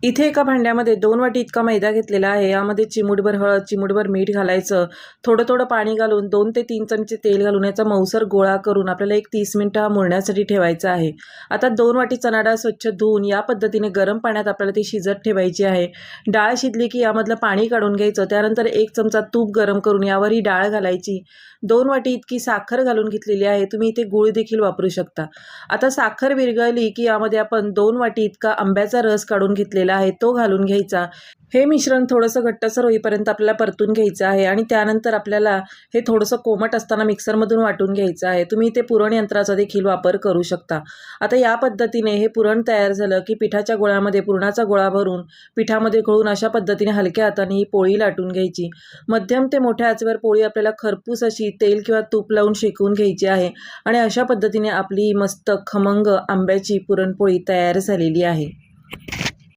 इथे एका भांड्यामध्ये 2 वाटी इतका मैदा घेतलेला आहे। यामध्ये चिमूटभर हळद, चिमूटभर मीठ घालायचं। थोडं थोडं पाणी घालून 2 ते 3 चमचे तेल घालून याचा मऊसर गोळा करून आपल्याला एक 30 मिनिटं हा मुरण्यासाठी ठेवायचा आहे। आता 2 वाटी चणा डाळ स्वच्छ धुवून या पद्धतीने गरम पाण्यात आपल्याला ती शिजत ठेवायची आहे। डाळ शिजली की यामधलं पाणी काढून घ्यायचं। त्यानंतर 1 चमचा तूप गरम करून यावर ही डाळ घालायची। 2 वाटी इतकी साखर घालून घेतलेली आहे। तुम्ही इथे गूळ देखील वापरू शकता। आता साखर विरघळली की यामध्ये आपण 2 वाटी इतका आंब्याचा रस काढून घेतलेला आहे तो घालून घ्यायचा। हे मिश्रण थोडंसं घट्टसर होईपर्यंत आपल्याला परतून घ्यायचं आहे आणि त्यानंतर आपल्याला हे थोडंसं कोमट असताना मिक्सरमधून वाटून घ्यायचं आहे। तुम्ही इथे पुरण यंत्राचा देखील वापर करू शकता। आता या पद्धतीने हे पुरण तयार झालं की पिठाच्या गोळ्यामध्ये पुरणाचा गोळा भरून पिठामध्ये घोळून अशा पद्धतीने हलक्या हाताने ही पोळी लाटून घ्यायची। मध्यम ते मोठ्या आचेवर पोळी आपल्याला खरपूस अशी तेल किंवा तूप लावून शेकून घ्यायची आहे आणि अशा पद्धतीने आपली मस्त खमंग आंब्याची पुरणपोळी तयार झालेली आहे।